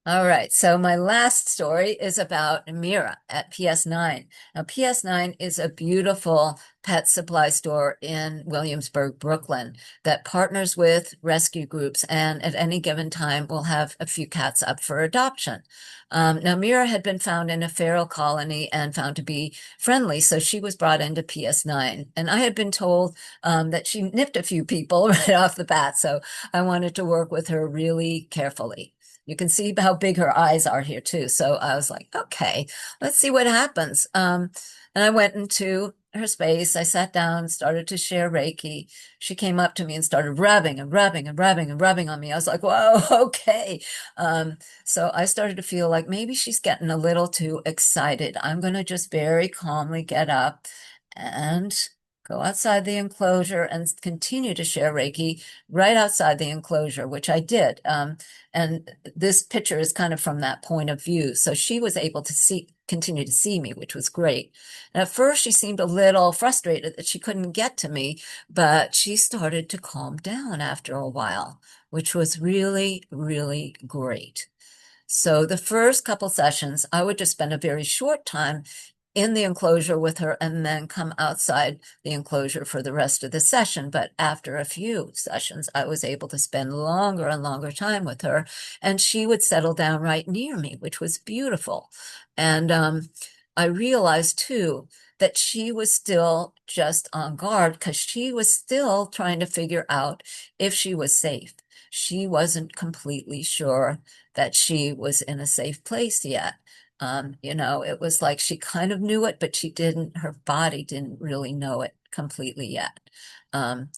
All right, so my last story is about Mira at PS9. Now, PS9 is a beautiful pet supply store in Williamsburg, Brooklyn, that partners with rescue groups, and at any given time will have a few cats up for adoption. Now, Mira had been found in a feral colony and found to be friendly, so she was brought into PS9. And I had been told that she nipped a few people right off the bat, so I wanted to work with her really carefully. You can see how big her eyes are here too. So I was like, okay, let's see what happens. And I went into her space. I sat down, started to share Reiki. She came up to me and started rubbing and rubbing and rubbing and rubbing on me. I was like, whoa, okay. So I started to feel like maybe she's getting a little too excited. I'm going to just very calmly get up and go outside the enclosure and continue to share Reiki right outside the enclosure, which I did. And this picture is kind of from that point of view. So she was able to continue to see me, which was great. And at first she seemed a little frustrated that she couldn't get to me, but she started to calm down after a while, which was really, really great. So the first couple sessions, I would just spend a very short time in the enclosure with her and then come outside the enclosure for the rest of the session. But after a few sessions, I was able to spend longer and longer time with her, and she would settle down right near me, which was beautiful. And I realized too that she was still just on guard because she was still trying to figure out if she was safe. she wasn't completely sure that she was in a safe place yet. It was like she kind of knew it, but her body didn't really know it completely yet. Um,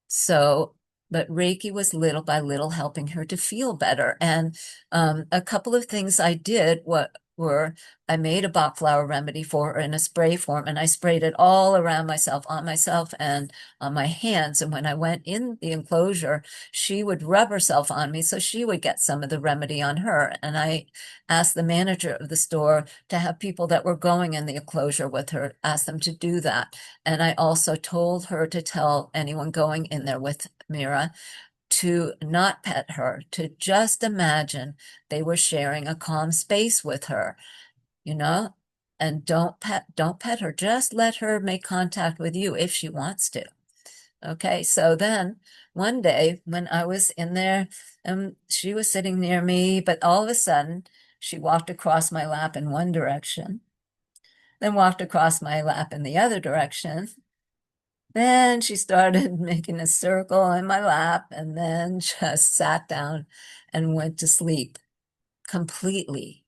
so, but Reiki was little by little helping her to feel better. And a couple of things I did were I made a Bach flower remedy for her in a spray form, and I sprayed it all around myself, on myself and on my hands. And when I went in the enclosure, she would rub herself on me, so she would get some of the remedy on her. And I asked the manager of the store to have people that were going in the enclosure with her, ask them to do that. And I also told her to tell anyone going in there with Mira to not pet her, to just imagine they were sharing a calm space with her, you know, and don't pet her. Just let her make contact with you if she wants to. Okay, so then one day when I was in there, she was sitting near me, but all of a sudden she walked across my lap in one direction, then walked across my lap in the other direction. Then she started making a circle in my lap and then just sat down and went to sleep, completely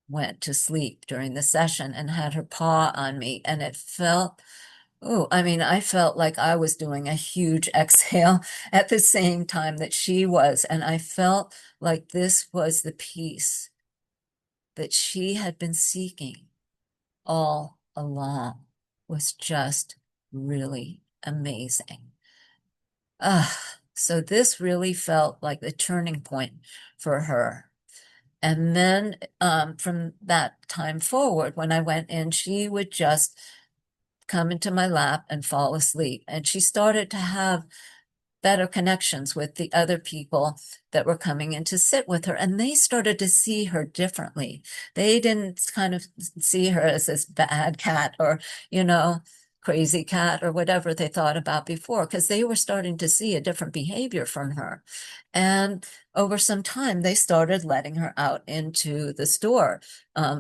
went to sleep during the session and had her paw on me. And it felt, oh, I mean, I felt like I was doing a huge exhale at the same time that she was. And I felt like this was the peace that she had been seeking all along, was just really amazing. So this really felt like the turning point for her. And then from that time forward, when I went in, she would just come into my lap and fall asleep. And she started to have better connections with the other people that were coming in to sit with her. And they started to see her differently. They didn't kind of see her as this bad cat or, crazy cat or whatever they thought about before, because they were starting to see a different behavior from her. And over some time, they started letting her out into the store,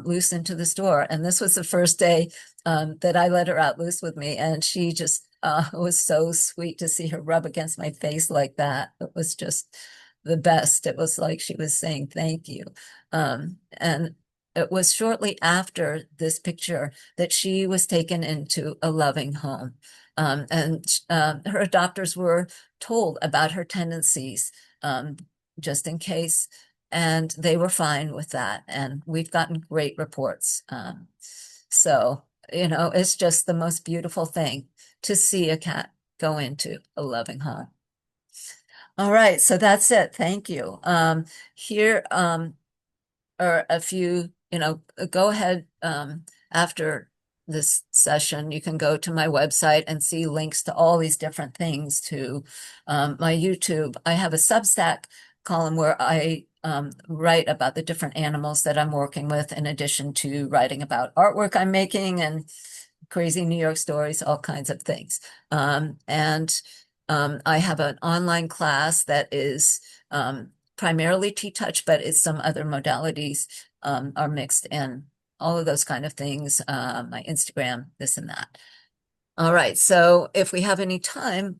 loose into the store. And this was the first day that I let her out loose with me. And she just, it was so sweet to see her rub against my face like that. It was just the best. It was like she was saying thank you. And it was shortly after this picture that she was taken into a loving home. And her adopters were told about her tendencies, just in case, and they were fine with that. And we've gotten great reports. So, it's just the most beautiful thing to see a cat go into a loving home. All right, so that's it. Thank you. Here are a few, go ahead after this session, you can go to my website and see links to all these different things, to my YouTube. I have a Substack column where I write about the different animals that I'm working with, in addition to writing about artwork I'm making and crazy New York stories, all kinds of things. And I have an online class that is primarily T-Touch, but it's some other modalities are mixed in, all of those kind of things, my Instagram, this and that. All right, so if we have any time,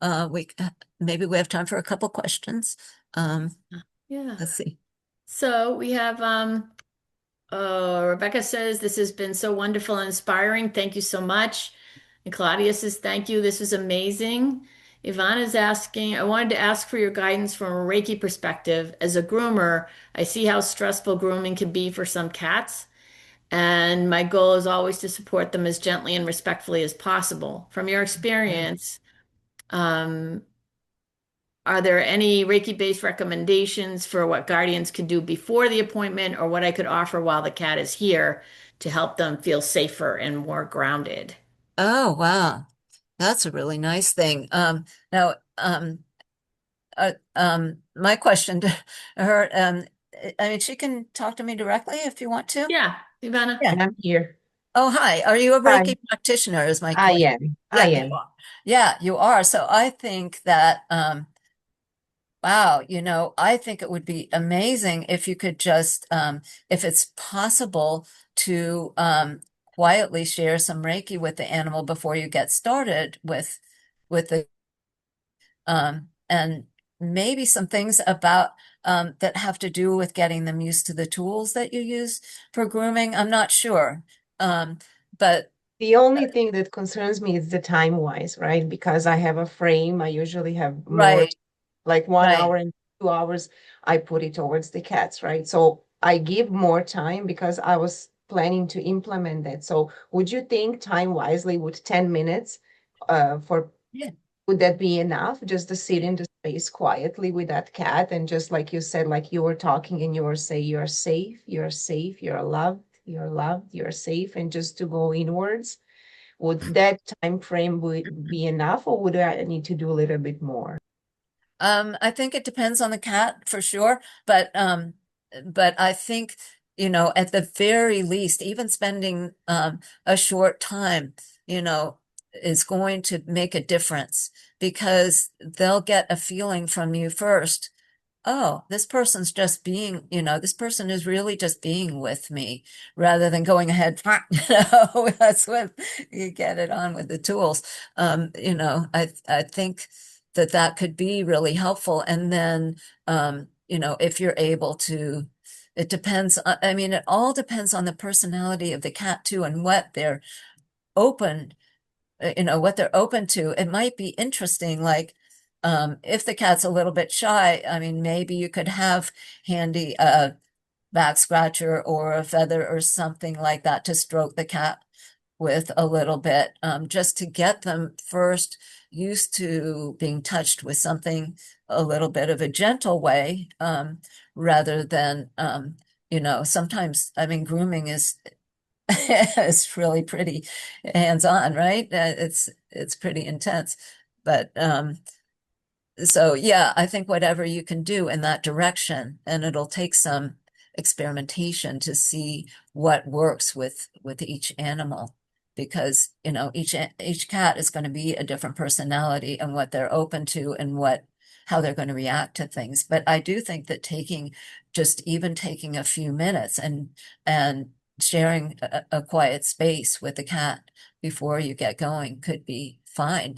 maybe we have time for a couple questions. Yeah. Let's see. So we have Rebecca says, this has been so wonderful and inspiring. Thank you so much. And Claudia says, thank you. This was amazing. Yvonne is asking, I wanted to ask for your guidance from a Reiki perspective. As a groomer, I see how stressful grooming can be for some cats, and my goal is always to support them as gently and respectfully as possible. From your experience, um, are there any Reiki-based recommendations for what guardians can do before the appointment, or what I could offer while the cat is here to help them feel safer and more grounded? Oh, wow. That's a really nice thing. Now, my question to her, I mean, she can talk to me directly if you want to. Yeah, Ivana. Yeah. I'm here. Oh, hi. Are you a Hi, Reiki practitioner is my I question. am. I Yeah, you am. are. Yeah, you are. So I think that, wow, I think it would be amazing if you could just, if it's possible to quietly share some Reiki with the animal before you get started with the, and maybe some things about that have to do with getting them used to the tools that you use for grooming. I'm not sure. But The only thing that concerns me is the time wise, right? Because I have a frame, I usually have more, right, like one right. hour and 2 hours, I put it towards the cats, right? So I give more time because I was planning to implement that. So would you think time wisely would 10 minutes for Yeah. would that be enough just to sit in the space quietly with that cat and just like you said, like you were talking and you were saying you're safe, you're safe, you're loved, you're loved, you're safe, and just to go inwards? Would that time frame be enough, or would I need to do a little bit more? I think it depends on the cat for sure, but I think, at the very least, even spending a short time, is going to make a difference because they'll get a feeling from you first. Oh, this person's just being, this person is really just being with me rather than going ahead, that's when you get it on with the tools. I think that that could be really helpful. And then, if you're able to, it depends. I mean, it all depends on the personality of the cat too, and open, what they're open to. It might be interesting, like, if the cat's a little bit shy, I mean, maybe you could have handy a back scratcher or a feather or something like that to stroke the cat with a little bit, just to get them first used to being touched with something a little bit of a gentle way, rather than, sometimes, I mean, grooming is it's really pretty hands-on, right? It's pretty intense. But so yeah, I think whatever you can do in that direction, and it'll take some experimentation to see what works with each animal, because each cat is going to be a different personality and what they're open to and how they're going to react to things. But I do think that even taking a few minutes and sharing a quiet space with the cat before you get going could be fine.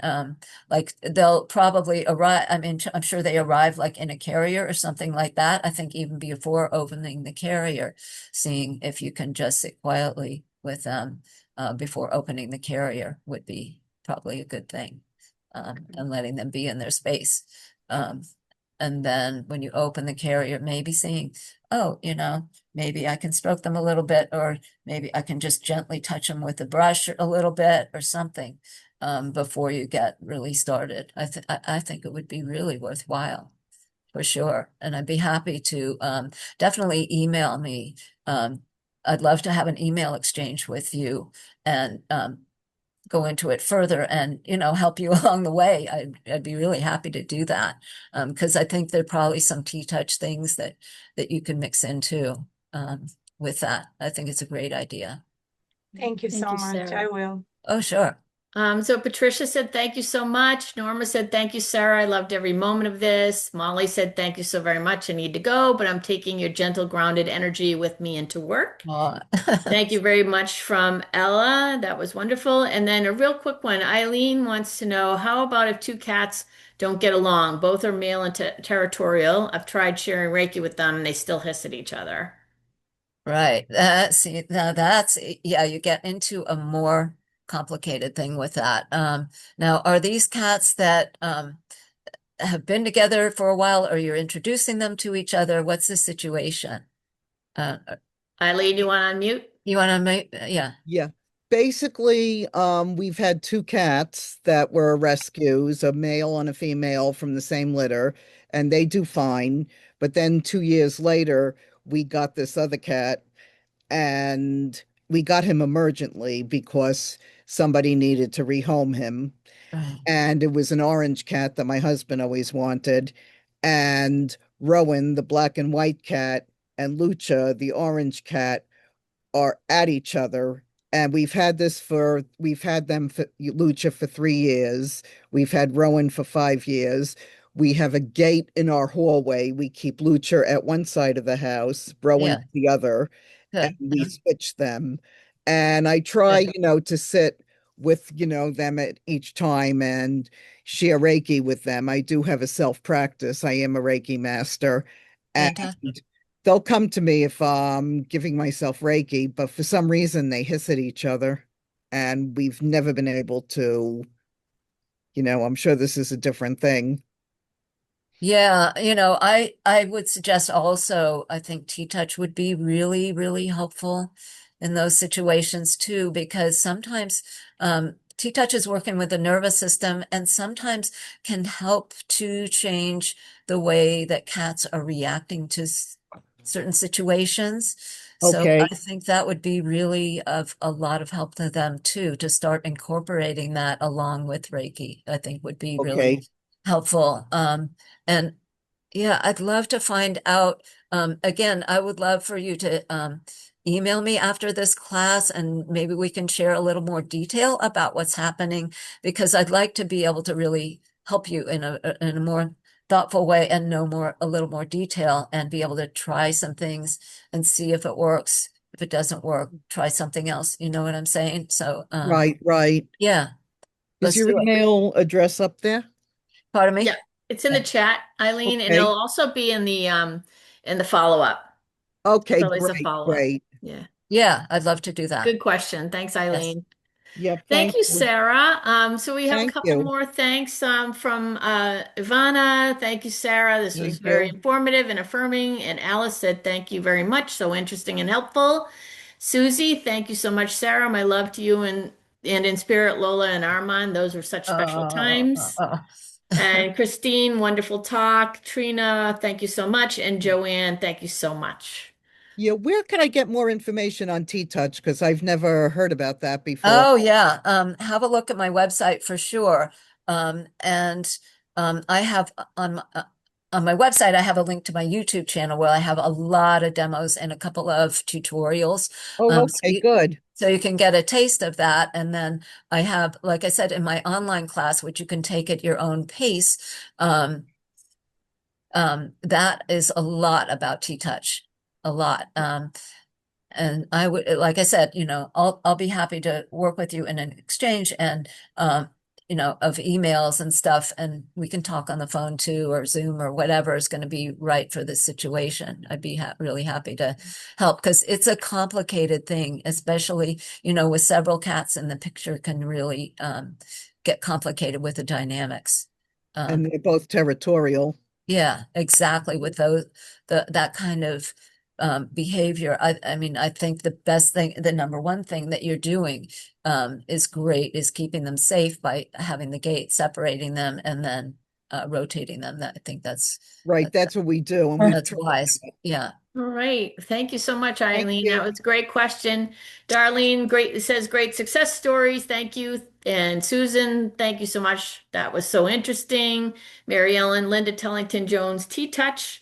Like they'll probably arrive. I mean, I'm sure they arrive like in a carrier or something like that. I think even before opening the carrier, seeing if you can just sit quietly with them before opening the carrier would be probably a good thing, and letting them be in their space. Um, and then when you open the carrier, maybe seeing, oh, maybe I can stroke them a little bit, or maybe I can just gently touch them with the brush a little bit or something, before you get really started. I think it would be really worthwhile for sure. And I'd be happy to definitely email me. I'd love to have an email exchange with you and go into it further and help you along the way. I'd be really happy to do that, because I think there are probably some T-touch things that you can mix into with that. I think it's a great idea. Thank you Thank so you, much. I Sarah. will. Oh, sure. So Patricia said, thank you so much. Norma said, thank you, Sarah. I loved every moment of this. Molly said, thank you so very much. I need to go, but I'm taking your gentle, grounded energy with me into work. Oh, Thank you very much from Ella. That was wonderful. And then a real quick one. Eileen wants to know, how about if two cats don't get along? Both are male and territorial. I've tried sharing Reiki with them and they still hiss at each other. right. See, now yeah, you get into a more complicated thing with that. Now, are these cats that have been together for a while, or you're introducing them to each other? What's the situation? Uh, Eileen, you want to unmute? you want to make, yeah. Yeah. Basically, we've had two cats that were rescues, a male and a female from the same litter, and they do fine. But then 2 years later, we got this other cat, and we got him emergently because somebody needed to rehome him. Right. And it was an orange cat that my husband always wanted. And Rowan, the black and white cat, and Lucha, the orange cat, are at each other. And we've had them for Lucha for 3 years. We've had Rowan for 5 years. We have a gate in our hallway. We keep Lucha at one side of the house, Rowan Yeah, at the other, and good. we switch them. And I try, Good. to sit with, them at each time. And, share Reiki with them. I do have a self-practice. I am a Reiki master, and Fantastic. they'll come to me if I'm giving myself Reiki, but for some reason they hiss at each other, and we've never been able to, I'm sure this is a different thing. Yeah, I would suggest also, I think T-touch would be really, really helpful in those situations too, because sometimes T-touch is working with the nervous system and sometimes can help to change the way that cats are reacting to certain situations. So Okay, I think that would be really of a lot of help to them too, to start incorporating that along with Reiki, I think would be really okay. helpful. And yeah, I'd love to find out. Again, I would love for you to email me after this class and maybe we can share a little more detail about what's happening because I'd like to be able to really help you in a more thoughtful way and know a little more detail and be able to try some things and see if it works. If it doesn't work, try something else. You know what I'm saying? So, Right, right. yeah, Is let's your do it. email address up there? Pardon Yeah, me? it's in the chat, Eileen, and Okay. it'll also be in the follow-up. Okay, There's always a great, follow-up. great. Yeah. Yeah, I'd love to do that. Good question. Thanks, Yes. Eileen. Yep, Thank thank you, you. Sarah. So we have a Thank couple you. more thanks from Ivana. Thank you, Sarah. This was Thank very you. informative and affirming. And Alice said, thank you very much. So interesting and helpful. Susie, thank you so much, Sarah. My love to you and in spirit, Lola and Armand. Those were such special Uh, times. And Christine, wonderful talk. Trina, thank you so much. And Joanne, thank you so much. Yeah, where can I get more information on T-Touch? Because I've never heard about that before. Oh yeah. Have a look at my website for sure. And I have on my website, I have a link to my YouTube channel where I have a lot of demos and a couple of tutorials. Oh, So okay, good. you can get a taste of that. And then I have, like I said, in my online class, which you can take at your own pace, that is a lot about T-touch, a lot. And I would, like I said, I'll be happy to work with you in an exchange and of emails and stuff, and we can talk on the phone too, or Zoom or whatever is going to be right for this situation. I'd be really happy to help because it's a complicated thing, especially with several cats in the picture can really get complicated with the dynamics. And Um, they're both territorial. yeah, exactly. With that kind of behavior, I mean, I think the best thing, the number one thing that you're doing is great, is keeping them safe by having the gate, separating them, and then rotating them. That I think Right, that's that's what we do. And we've that's tried wise. that. Yeah. All right. Thank you so much, Thank Eileen. That you. was a great question. Darlene, great, it says great success stories. Thank you. And Susan, thank you so much. That was so interesting. Mary Ellen, Linda Tellington Jones, T-Touch.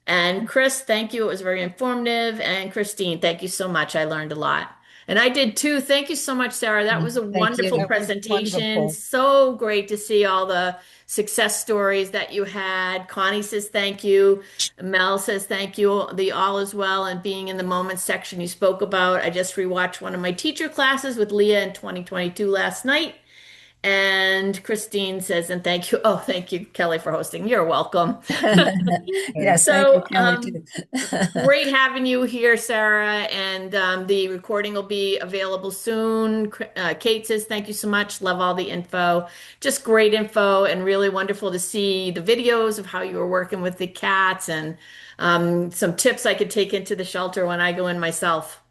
And Chris, thank you. It was very informative. And Christine, thank you so much. I learned a lot. And I did too. Thank you so much, Sarah. That was a Thank wonderful you. That was presentation. wonderful. So great to see all the success stories that you had. Connie says thank you. Mel says thank you. The all is well and being in the moment section you spoke about. I just rewatched one of my teacher classes with Leah in 2022 last night. And Christine says, and thank you. Oh, thank you, Kelly, for hosting. You're welcome. Okay. Yes, thank you, So, Kelly, too. great having you here, Sarah. And the recording will be available soon. Kate says, thank you so much. Love all the info. Just great info and really wonderful to see the videos of how you were working with the cats and some tips I could take into the shelter when I go in myself.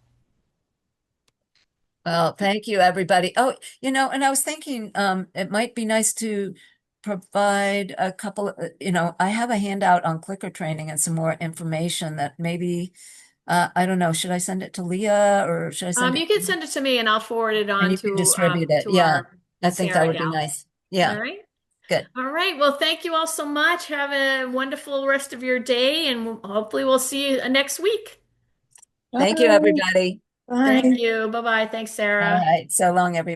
Well, thank you, everybody. Oh, and I was thinking, it might be nice to provide a couple of, I have a handout on clicker training and some more information that maybe, I don't know, should I send it to Leah or should I send it You can send it to me and I'll forward it and on you can distribute it? to Yeah, our I think that Sarah would be gal. nice. All Yeah, right. good. All right. Well, thank you all so much. Have a wonderful rest of your day, and hopefully we'll see you next week. Thank you, Bye. everybody. Thank Bye. you. Bye-bye. Thanks, All Sarah. right, so long, everybody.